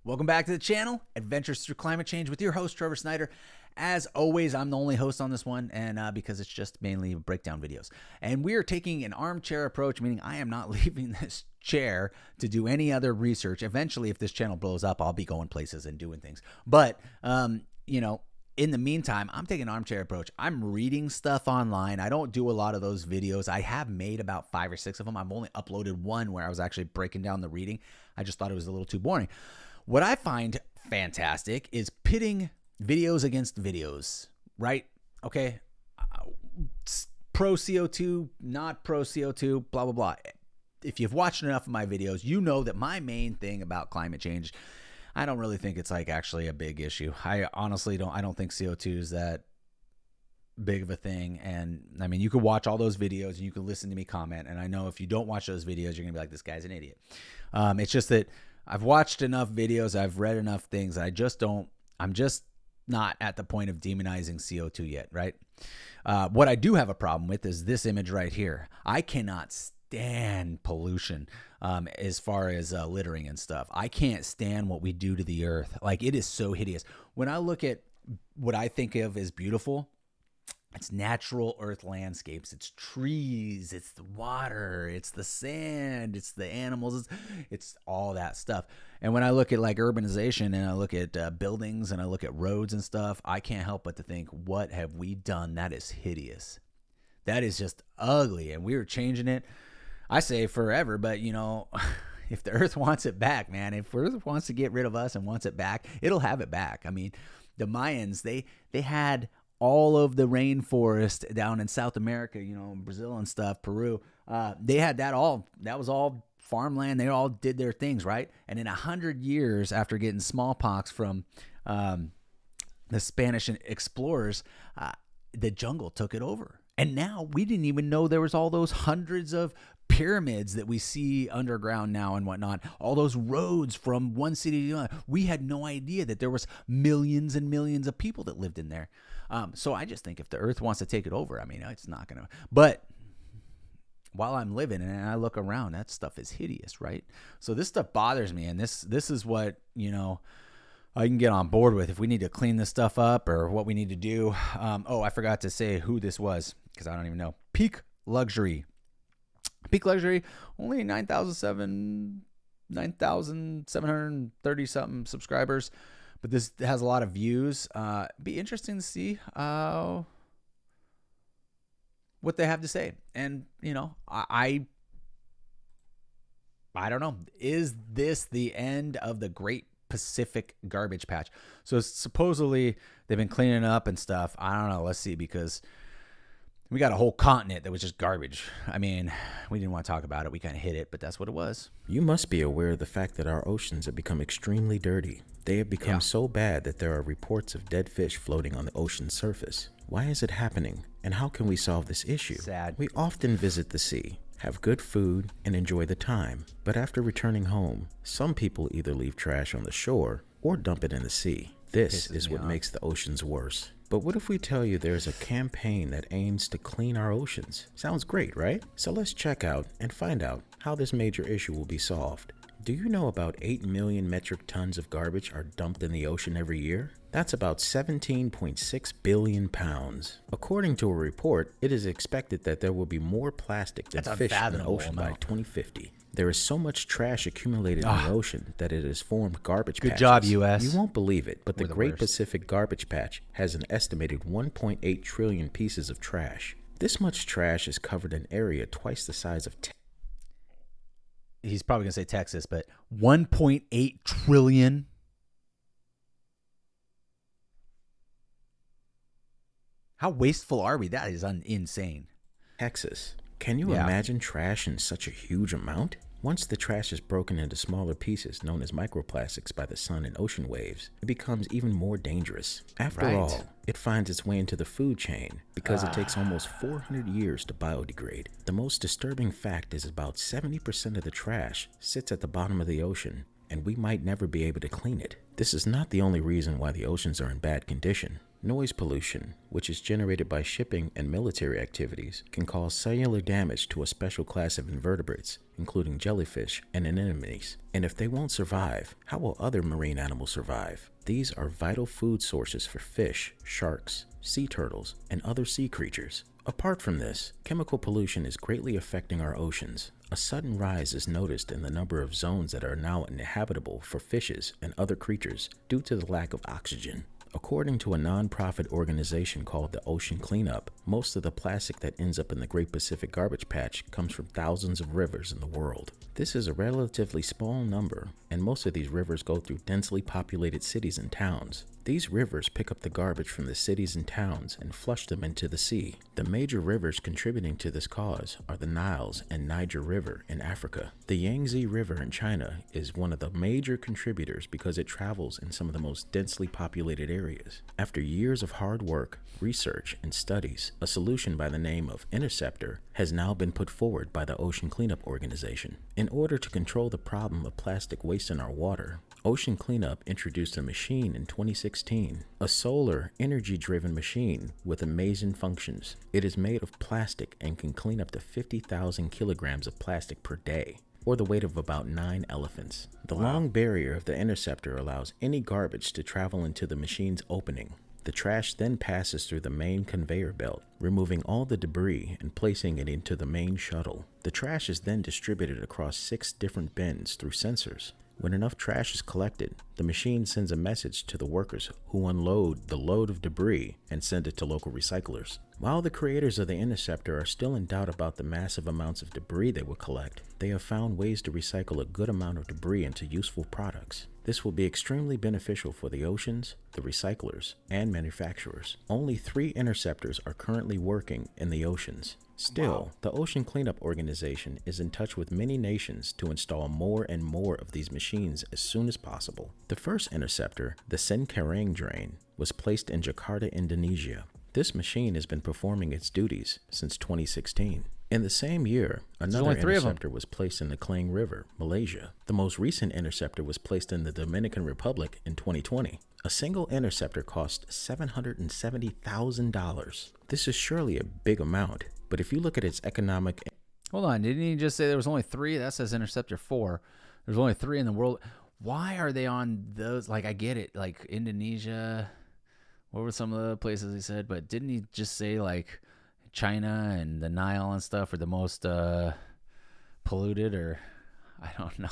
Welcome back to the channel, Adventures Through Climate Change with your host, Trevor Snyder. As always, I'm the only host on this one, and because it's just mainly breakdown videos. And we are taking an armchair approach, meaning I am not leaving this chair to do any other research. Eventually, if this channel blows up, I'll be going places and doing things. But, you know, in the meantime, I'm taking an armchair approach. I'm reading stuff online. I don't do a lot of those videos. I have made about 5 or 6 of them. I've only uploaded one where I was actually breaking down the reading. I just thought it was a little too boring. What I find fantastic is pitting videos against videos, right? Okay. Pro CO2, not pro CO2, blah, blah, blah. If you've watched enough of my videos, you know that my main thing about climate change, I don't really think it's like actually a big issue. I honestly don't think CO2 is that big of a thing. And I mean, you could watch all those videos and you can listen to me comment. And I know if you don't watch those videos, you're gonna be like, this guy's an idiot. It's just that I've watched enough videos, I've read enough things. I'm just not at the point of demonizing CO2 yet, right? What I do have a problem with is this image right here. I cannot stand pollution as far as littering and stuff. I can't stand what we do to the earth. Like, it is so hideous. When I look at what I think of as beautiful, it's natural earth landscapes. It's trees, it's the water, it's the sand, it's the animals, it's all that stuff. And when I look at like urbanization and I look at buildings and I look at roads and stuff, I can't help but to think, what have we done? That is hideous. That is just ugly. And we were changing it, I say forever, but you know, if the earth wants it back, man, if earth wants to get rid of us and wants it back, it'll have it back. I mean, the Mayans, they had all of the rainforest down in South America, you know, Brazil and stuff, Peru. They had that all. That was all farmland. They all did their things, right? And in 100 years after getting smallpox from the Spanish explorers, the jungle took it over. And now we didn't even know there was all those hundreds of pyramids that we see underground now and whatnot, all those roads from one city to another. We had no idea that there was millions and millions of people that lived in there. So I just think if the earth wants to take it over, I mean, it's not going to. But while I'm living and I look around, that stuff is hideous, right? So this stuff bothers me. And this is what, you know, I can get on board with if we need to clean this stuff up or what we need to do. Oh, I forgot to say who this was because I don't even know. Peak Luxury, only 9,730 something subscribers, but this has a lot of views. Be interesting to see what they have to say. And you know, I don't know. Is this the end of the Great Pacific Garbage Patch? So supposedly they've been cleaning up and stuff. I don't know. Let's see, because we got a whole continent that was just garbage. I mean, we didn't want to talk about it. We kind of hit it, but that's what it was. You must be aware of the fact that our oceans have become extremely dirty. They have become so bad that there are reports of dead fish floating on the ocean surface. Why is it happening? And how can we solve this issue? Sad. We often visit the sea, have good food, and enjoy the time. But after returning home, some people either leave trash on the shore or dump it in the sea. This is what makes the oceans worse. But what if we tell you there's a campaign that aims to clean our oceans? Sounds great, right? So let's check out and find out how this major issue will be solved. Do you know about 8 million metric tons of garbage are dumped in the ocean every year? That's about 17.6 billion pounds. According to a report, it is expected that there will be more plastic than fish in the ocean by 2050. There is so much trash accumulated in the ocean that it has formed garbage patches. Good job, U.S. You won't believe it, but the Great worst. Pacific Garbage Patch has an estimated 1.8 trillion pieces of trash. This much trash is covered an area twice the size of He's probably going to say Texas, but 1.8 trillion. How wasteful are we? That is insane. Texas. Can you imagine trash in such a huge amount? Once the trash is broken into smaller pieces known as microplastics by the sun and ocean waves, it becomes even more dangerous. After all, it finds its way into the food chain because it takes almost 400 years to biodegrade. The most disturbing fact is about 70% of the trash sits at the bottom of the ocean, and we might never be able to clean it. This is not the only reason why the oceans are in bad condition. Noise pollution, which is generated by shipping and military activities, can cause cellular damage to a special class of invertebrates, including jellyfish and anemones. And if they won't survive, how will other marine animals survive? These are vital food sources for fish, sharks, sea turtles, and other sea creatures. Apart from this, chemical pollution is greatly affecting our oceans. A sudden rise is noticed in the number of zones that are now uninhabitable for fishes and other creatures due to the lack of oxygen. According to a non-profit organization called the Ocean Cleanup, most of the plastic that ends up in the Great Pacific Garbage Patch comes from thousands of rivers in the world. This is a relatively small number, and most of these rivers go through densely populated cities and towns. These rivers pick up the garbage from the cities and towns and flush them into the sea. The major rivers contributing to this cause are the Niles and Niger River in Africa. The Yangtze River in China is one of the major contributors because it travels in some of the most densely populated areas. After years of hard work, research, and studies, a solution by the name of Interceptor has now been put forward by the Ocean Cleanup Organization. In order to control the problem of plastic waste in our water, Ocean Cleanup introduced a machine in 2016, a solar, energy-driven machine with amazing functions. It is made of plastic and can clean up to 50,000 kilograms of plastic per day, or the weight of about 9 elephants. The long barrier of the Interceptor allows any garbage to travel into the machine's opening. The trash then passes through the main conveyor belt, removing all the debris and placing it into the main shuttle. The trash is then distributed across 6 different bins through sensors. When enough trash is collected, the machine sends a message to the workers who unload the load of debris and send it to local recyclers. While the creators of the Interceptor are still in doubt about the massive amounts of debris they will collect, they have found ways to recycle a good amount of debris into useful products. This will be extremely beneficial for the oceans, the recyclers, and manufacturers. Only 3 Interceptors are currently working in the oceans. Still, the Ocean Cleanup Organization is in touch with many nations to install more and more of these machines as soon as possible. The first Interceptor, the Sengkarang drain, was placed in Jakarta, Indonesia. This machine has been performing its duties since 2016. In the same year, another Interceptor was placed in the Klang River, Malaysia. The most recent Interceptor was placed in the Dominican Republic in 2020. A single Interceptor cost $770,000. This is surely a big amount, but if you look at its economic... Hold on, didn't he just say there was only 3? That says Interceptor 4. There's only 3 in the world. Why are they on those? Like, I get it, like Indonesia. What were some of the places he said? But didn't he just say, like, China and the Nile and stuff are the most polluted, or I don't know.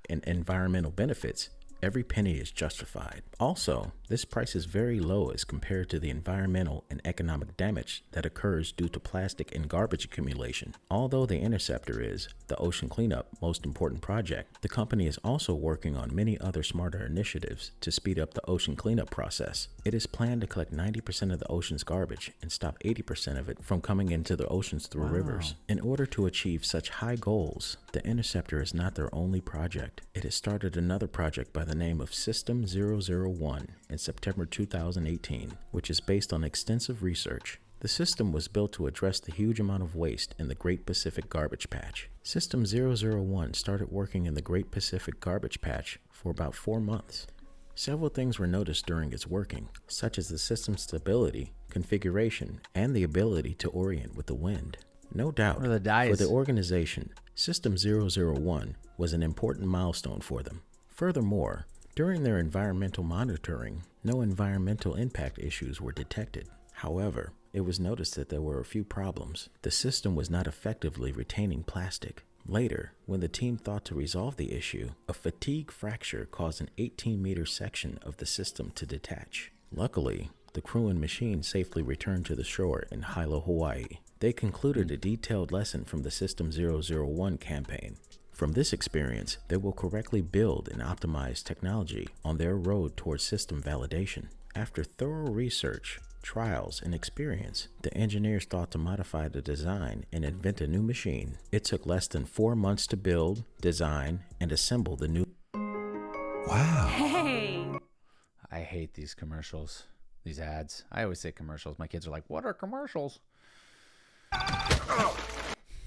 And environmental benefits. Every penny is justified. Also, this price is very low as compared to the environmental and economic damage that occurs due to plastic and garbage accumulation. Although the Interceptor is the Ocean Cleanup most important project, the company is also working on many other smarter initiatives to speed up the ocean cleanup process. It is planned to collect 90% of the ocean's garbage and stop 80% of it from coming into the oceans through rivers. In order to achieve such high goals, the Interceptor is not their only project. It has started another project by the name of System 001 in September 2018, which is based on extensive research. The system was built to address the huge amount of waste in the Great Pacific Garbage Patch. System 001 started working in the Great Pacific Garbage Patch for about 4 months. Several things were noticed during its working, such as the system's stability, configuration, and the ability to orient with the wind. No doubt, for the organization, System 001 was an important milestone for them. Furthermore, during their environmental monitoring, no environmental impact issues were detected. However, it was noticed that there were a few problems. The system was not effectively retaining plastic. Later, when the team thought to resolve the issue, a fatigue fracture caused an 18-meter section of the system to detach. Luckily, the crew and machine safely returned to the shore in Hilo, Hawaii. They concluded a detailed lesson from the System 001 campaign. From this experience, they will correctly build and optimize technology on their road towards system validation. After thorough research, trials, and experience, the engineers thought to modify the design and invent a new machine. It took less than 4 months to build, design, and assemble the new... Wow. Hey! I hate these commercials, these ads. I always say commercials. My kids are like, what are commercials?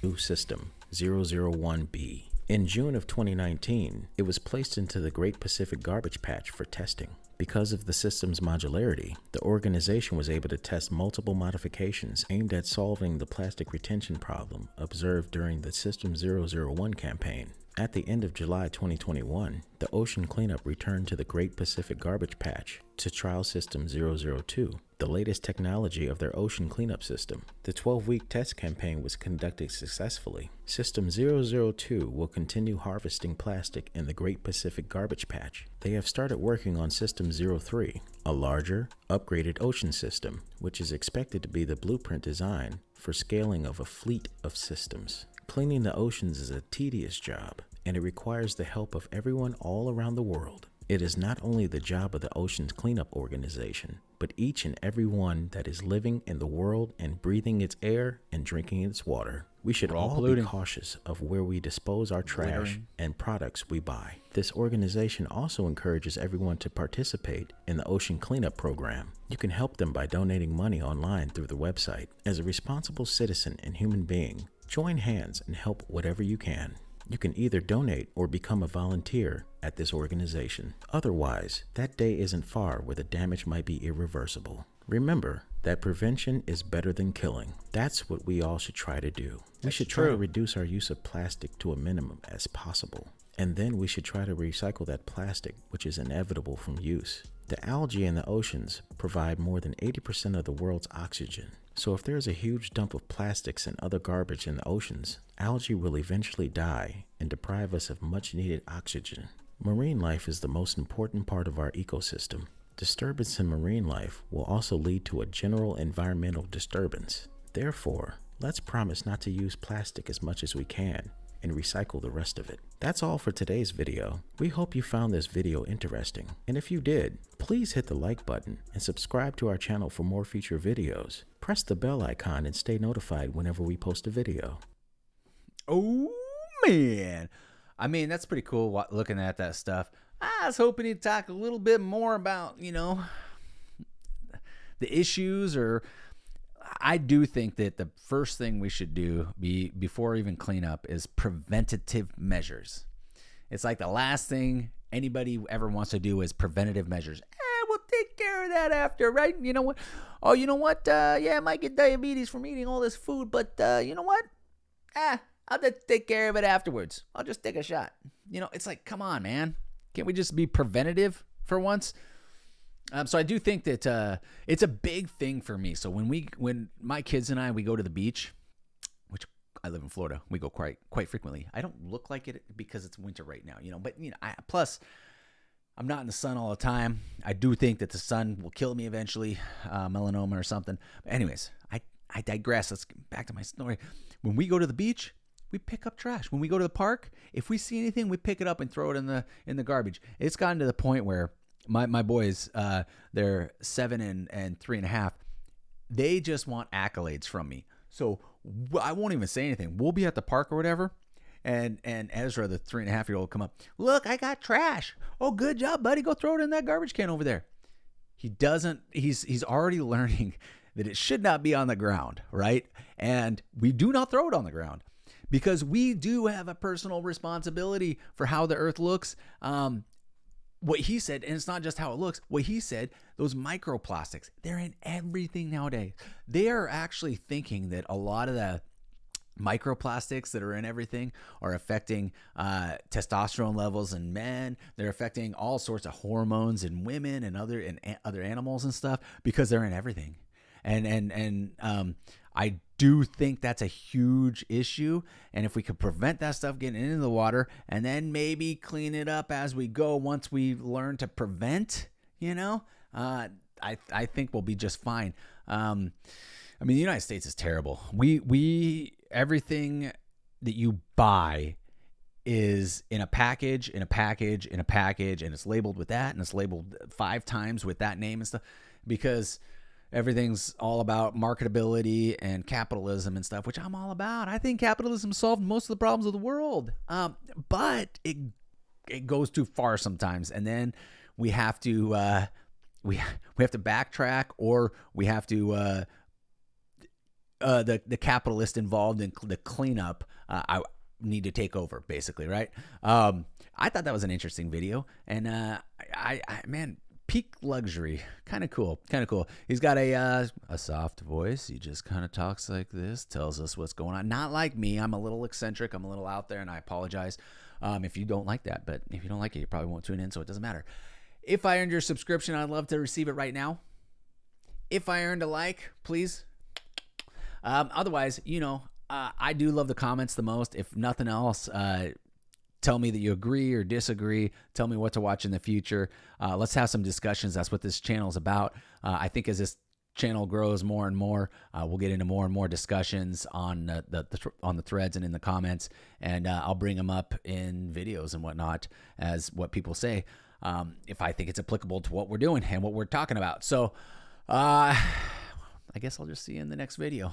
New system, 001B. In June of 2019, it was placed into the Great Pacific Garbage Patch for testing. Because of the system's modularity, the organization was able to test multiple modifications aimed at solving the plastic retention problem observed during the System 001 campaign. At the end of July 2021, the ocean cleanup returned to the Great Pacific Garbage Patch to trial System 002, the latest technology of their ocean cleanup system. The 12-week test campaign was conducted successfully. System 002 will continue harvesting plastic in the Great Pacific Garbage Patch. They have started working on System 03, a larger, upgraded ocean system, which is expected to be the blueprint design for scaling of a fleet of systems. Cleaning the oceans is a tedious job, and it requires the help of everyone all around the world. It is not only the job of the Oceans Cleanup Organization, but each and every one that is living in the world and breathing its air and drinking its water. We should all be cautious of where we dispose our trash and products we buy. This organization also encourages everyone to participate in the Ocean Cleanup Program. You can help them by donating money online through the website. As a responsible citizen and human being, join hands and help whatever you can. You can either donate or become a volunteer at this organization. Otherwise, that day isn't far where the damage might be irreversible. Remember that prevention is better than killing. That's what we all should try to do. We should try to reduce our use of plastic to a minimum as possible. And then we should try to recycle that plastic, which is inevitable from use. The algae in the oceans provide more than 80% of the world's oxygen. So if there is a huge dump of plastics and other garbage in the oceans, algae will eventually die and deprive us of much needed oxygen. Marine life is the most important part of our ecosystem. Disturbance in marine life will also lead to a general environmental disturbance. Therefore, let's promise not to use plastic as much as we can and recycle the rest of it. That's all for today's video. We hope you found this video interesting. And if you did, please hit the like button and subscribe to our channel for more future videos. Press the bell icon and stay notified whenever we post a video. Oh, man. I mean, that's pretty cool looking at that stuff. I was hoping he'd talk a little bit more about, the issues, or I do think that the first thing we should do before even cleanup is preventative measures. It's like the last thing anybody ever wants to do is preventative measures. We'll take care of that after, right? You know what? Oh, you know what? Yeah, I might get diabetes from eating all this food, but you know what? I'll just take care of it afterwards. I'll just take a shot. It's like, come on, man. Can't we just be preventative for once? So I do think that it's a big thing for me. So when my kids and we go to the beach, which I live in Florida, we go quite frequently. I don't look like it because it's winter right now, but plus I'm not in the sun all the time. I do think that the sun will kill me eventually, melanoma or something. But anyways, I digress. Let's get back to my story. When we go to the beach, we pick up trash. When we go to the park, if we see anything, we pick it up and throw it in the garbage. It's gotten to the point where my boys, they're 7 and 3.5. They just want accolades from me. So I won't even say anything. We'll be at the park or whatever, and Ezra, the 3.5-year-old, come up. Look, I got trash. Oh, good job, buddy. Go throw it in that garbage can over there. He doesn't. He's already learning that it should not be on the ground, right? And we do not throw it on the ground, because we do have a personal responsibility for how the earth looks. What he said, and it's not just how it looks, what he said, those microplastics, they're in everything nowadays. They are actually thinking that a lot of the microplastics that are in everything are affecting testosterone levels in men. They're affecting all sorts of hormones in women and other animals and stuff, because they're in everything. And I do think that's a huge issue. And if we could prevent that stuff getting into the water, and then maybe clean it up as we go once we learn to prevent, I think we'll be just fine. The United States is terrible. We everything that you buy is in a package, and it's labeled with that, and it's labeled 5 times with that name and stuff, because everything's all about marketability and capitalism and stuff, which I'm all about. I think capitalism solved most of the problems of the world, but it goes too far sometimes, and then we have to we have to backtrack, or we have to the capitalist involved in the cleanup I need to take over, basically, right? I thought that was an interesting video, and man, Peak luxury. Kind of cool. Kind of cool. He's got a soft voice. He just kind of talks like this, tells us what's going on. Not like me. I'm a little eccentric. I'm a little out there, and I apologize if you don't like that. But if you don't like it, you probably won't tune in, so it doesn't matter. If I earned your subscription, I'd love to receive it right now. If I earned a like, please. Otherwise, I do love the comments the most. If nothing else, tell me that you agree or disagree. Tell me what to watch in the future. Let's have some discussions. That's what this channel is about. I think as this channel grows more and more, we'll get into more and more discussions on the threads and in the comments, and I'll bring them up in videos and whatnot as what people say, if I think it's applicable to what we're doing and what we're talking about. So I guess I'll just see you in the next video.